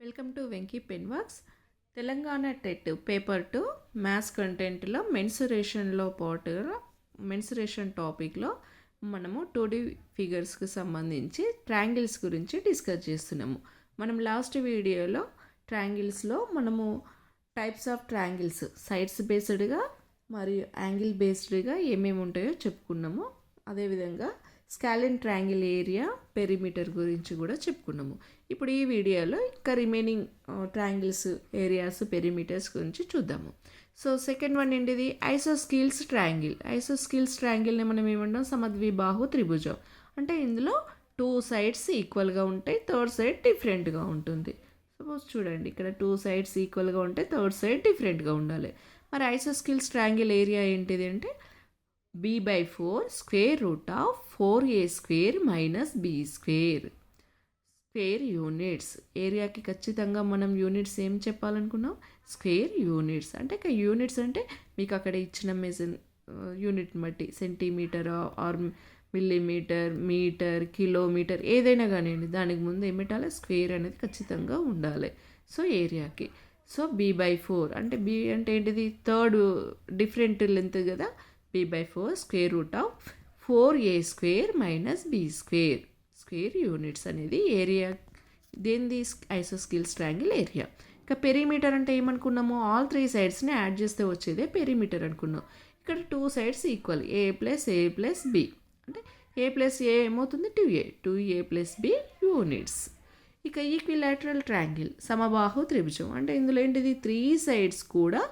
Welcome to Venky pen works. Telangana TET paper 2 maths కంటెంట్లో mensuration టాపిక్లో మనము 2D ఫిగర్స్కి సంబంధించి ట్రయాంగిల్స్ గురించి డిస్కస్ చేస్తున్నాము. మనం లాస్ట్ వీడియోలో ట్రయాంగిల్స్లో మనము టైప్స్ ఆఫ్ ట్రయాంగిల్స్ సైడ్స్ బేస్డ్గా మరియు యాంగిల్ బేస్డ్గా ఏమేమి ఉంటాయో చెప్పుకున్నాము. అదేవిధంగా స్కాలిన్ ట్రయాంగిల్ ఏరియా పెరిమీటర్ గురించి కూడా చెప్పుకున్నాము. ఇప్పుడు ఈ వీడియోలో ఇంకా రిమైనింగ్ ట్రయాంగిల్స్ ఏరియాస్ పెరిమీటర్స్ గురించి చూద్దాము. సో సెకండ్ వన్ ఏంటిది? ఐసోస్కిల్స్ ట్రయాంగిల్ని మనం ఏమంటాం? సమద్విబాహు త్రిభుజం. అంటే ఇందులో 2 సైడ్స్ ఈక్వల్గా ఉంటాయి, థర్డ్ సైడ్ డిఫరెంట్గా ఉంటుంది. సపోజ్ చూడండి, ఇక్కడ 2 సైడ్స్ ఈక్వల్గా ఉంటాయి, థర్డ్ సైడ్ డిఫరెంట్గా ఉండాలి. మరి ఐసోస్కిల్స్ ట్రయాంగిల్ ఏరియా ఏంటిది అంటే b/4 square root of 4a² minus b² square units. ఏరియాకి ఖచ్చితంగా మనం యూనిట్స్ ఏం చెప్పాలనుకున్నాం? Square units. అంటే ఇక యూనిట్స్ అంటే మీకు అక్కడ ఇచ్చిన యూనిట్ బట్టి centimetre or millimetre, metre, kilometre ఏదైనా కానివ్వండి, దానికి ముందు ఏం పెట్టాలి? స్క్వేర్ అనేది ఖచ్చితంగా ఉండాలి. సో ఏరియాకి b/4 అంటే b అంటే ఏంటిది? థర్డ్ డిఫరెంట్ లెంత్ కదా. b/4 square root of 4a² minus b² square units అనేది ఏరియా. దేనిది? Isosceles triangle area. ఇక పెరిమీటర్ అంటే ఏమనుకున్నాము? ఆల్ 3 సైడ్స్ని యాడ్ చేస్తే వచ్చేదే పెరిమీటర్ అనుకున్నాం. ఇక్కడ 2 సైడ్స్ ఈక్వల్, a+a+b అంటే a+a ఏమవుతుంది? 2a+b units. ఇక ఈక్విలాటరల్ ట్రయాంగిల్ సమబాహు త్రిభుజం అంటే ఇందులో ఏంటిది? 3 సైడ్స్ కూడా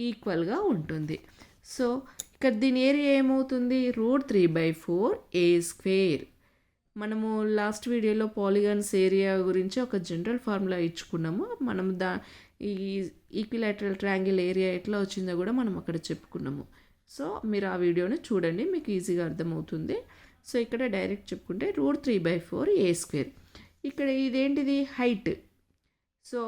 ఈక్వల్గా ఉంటుంది. సో ఇక్కడ దీని ఏరియా ఏమవుతుంది? √3/4a². మనము లాస్ట్ వీడియోలో పాలిగాన్స్ ఏరియా గురించి ఒక జనరల్ ఫార్ములా ఇచ్చుకున్నాము. మనం ఈ ఈక్విలాటరల్ ట్రయాంగిల్ ఏరియా ఎట్లా వచ్చిందో కూడా మనం అక్కడ చెప్పుకున్నాము. సో మీరు ఆ వీడియోని చూడండి, మీకు ఈజీగా అర్థమవుతుంది. సో ఇక్కడ డైరెక్ట్ చెప్పుకుంటే √3/4a². ఇక్కడ ఇదేంటిది? హైట్. సో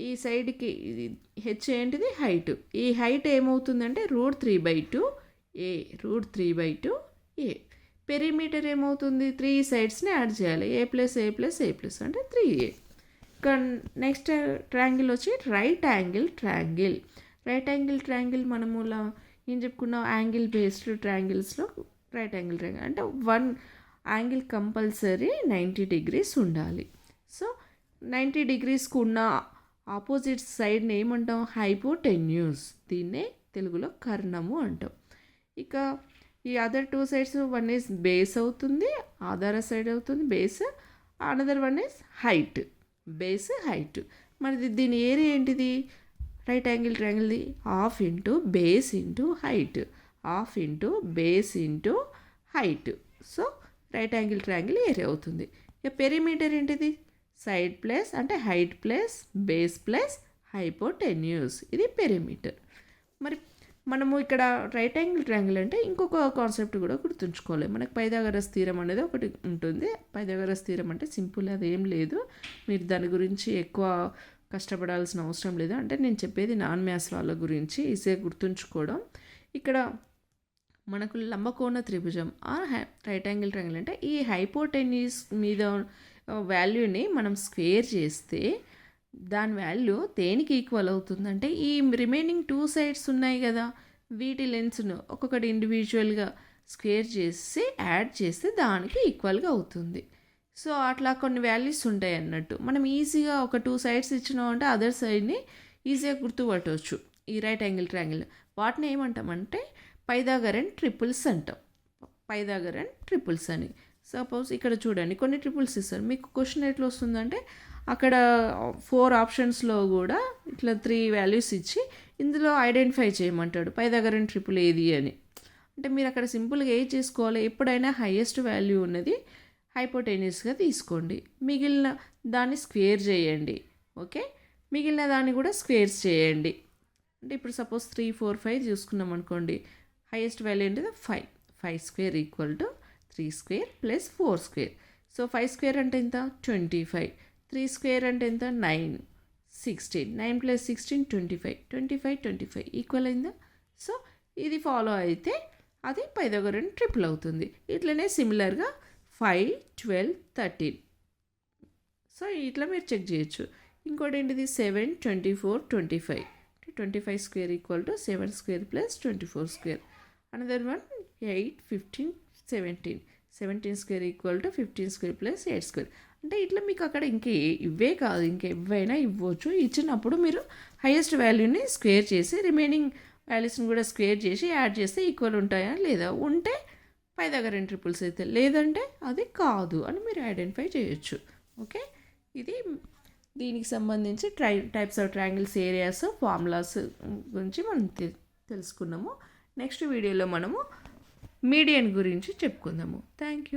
ఈ సైడ్కి ఇది హెచ్ ఏంటిది? హైట్. ఈ హైట్ ఏమవుతుందంటే √3/2a. పెరిమీటర్ ఏమవుతుంది? 3 సైడ్స్ని యాడ్ చేయాలి, a+a+a+ అంటే 3a. ఇక నెక్స్ట్ ట్రయాంగిల్ వచ్చి రైట్ యాంగిల్ ట్రయాంగిల్. మనము ఏం చెప్పుకున్నాం? యాంగిల్ బేస్డ్ ట్రయాంగిల్స్లో రైట్ యాంగిల్ ట్రయాంగిల్ అంటే 1 యాంగిల్ కంపల్సరీ 90 degrees ఉండాలి. సో 90 degreesకు ఉన్న ఆపోజిట్ సైడ్ని ఏమంటాం? హైపోటెన్యూస్. దీన్నే తెలుగులో కర్ణము అంటాం. ఇక ఈ other 2 sides, one is base అవుతుంది, ఆధార సైడ్ అవుతుంది base, another one is height, base height. మరి దీని ఏరియా ఏంటిది? రైట్ యాంగిల్ ట్రయాంగిల్ది ½ into base into height, ½ into base into height. So right angle triangle area అవుతుంది. ఇక పెరిమీటర్ ఏంటిది? సైడ్ ప్లస్ అంటే height plus base plus hypotenuse. ఇది perimeter. మరి మనము ఇక్కడ రైట్ యాంగిల్ ట్రయాంగిల్ అంటే ఇంకొక కాన్సెప్ట్ కూడా గుర్తుంచుకోవాలి. మనకు పైథాగరస్ థీరం అనేది ఒకటి ఉంటుంది. పైథాగరస్ థీరం అంటే సింపుల్, అదేం లేదు, మీరు దాని గురించి ఎక్కువ కష్టపడాల్సిన అవసరం లేదు. అంటే నేను చెప్పేది నాన్ మ్యాథ్స్ వాళ్ళ గురించి ఈజీగా గుర్తుంచుకోవడం. ఇక్కడ మనకు లంబకోణ త్రిభుజం రైట్ యాంగిల్ ట్రయాంగిల్ అంటే ఈ హైపోటెన్యూస్ మీద వాల్యూని మనం స్క్వేర్ చేస్తే దాని వాల్యూ దేనికి ఈక్వల్ అవుతుందంటే ఈ రిమైనింగ్ 2 సైడ్స్ ఉన్నాయి కదా, వీటి లెన్స్ను ఒక్కొక్కటి ఇండివిజువల్గా స్క్వేర్ చేసి యాడ్ చేస్తే దానికి ఈక్వల్గా అవుతుంది. సో అట్లా కొన్ని వాల్యూస్ ఉంటాయి అన్నట్టు. మనం ఈజీగా ఒక 2 సైడ్స్ ఇచ్చినామంటే అదర్ సైడ్ని ఈజీగా గుర్తుపట్టవచ్చు. ఈ రైట్ యాంగిల్ ట్రయాంగిల్ వాటిని ఏమంటామంటే పైథాగరన్ ట్రిపుల్స్ అంటాం. పైథాగరన్ ట్రిపుల్స్ అని. సపోజ్ ఇక్కడ చూడండి, కొన్ని ట్రిపుల్స్ ఇస్తారు. మీకు క్వశ్చన్ ఎట్లా వస్తుందంటే అక్కడ 4 ఆప్షన్స్లో కూడా ఇట్లా 3 వాల్యూస్ ఇచ్చి ఇందులో ఐడెంటిఫై చేయమంటాడు పైథాగరన్ ట్రిపుల్ ఏది అని. అంటే మీరు అక్కడ సింపుల్గా ఏం చేసుకోవాలి? ఎప్పుడైనా హైయెస్ట్ వాల్యూ ఉన్నది హైపోటెన్యూస్గా తీసుకోండి, మిగిలిన దాన్ని స్క్వేర్ చేయండి. ఓకే, మిగిలిన దాన్ని కూడా స్క్వేర్స్ చేయండి. అంటే ఇప్పుడు సపోజ్ 3, 4, 5 చూసుకున్నాం అనుకోండి. హైయెస్ట్ వాల్యూ ఏంటిది? 5 ఈక్వల్ టు 3² ప్లస్ 4². సో 5² అంటే ఎంత? 25. 3² అంటే ఎంత? 9, 16. 9 + 16 25 ఈక్వల్ అయిందా? సో ఇది ఫాలో అయితే అది పైథాగరన్ ట్రిపుల్ అవుతుంది. ఇట్లనే సిమిలర్గా 5, 12, 13. సో ఇట్లా మీరు చెక్ చేయొచ్చు. ఇంకోటి ఏంటిది 7, 24, 25. 25 square equal to 7 square plus 24 square. Another one 8, 15, 17. 17 square equal to 15 square plus 8 square. అంటే ఇట్లా మీకు అక్కడ ఇవే కాదు ఇంకెవైనా ఇవ్వచ్చు. ఇచ్చినప్పుడు మీరు హైయెస్ట్ వాల్యూని స్క్వేర్ చేసి రిమైనింగ్ వాల్యూస్ని కూడా స్క్వేర్ చేసి యాడ్ చేస్తే ఈక్వల్ ఉంటాయా లేదా, ఉంటే పై దగ్గర 2 ట్రిపుల్స్ అయితే, లేదంటే అది కాదు అని మీరు ఐడెంటిఫై చేయొచ్చు. ఓకే, ఇది దీనికి సంబంధించి types of triangles, areas, formulas గురించి మనం తెలుసుకున్నాము. నెక్స్ట్ వీడియోలో మనము మీడియన్ గురించి చెప్పుకుందాము. Thank you.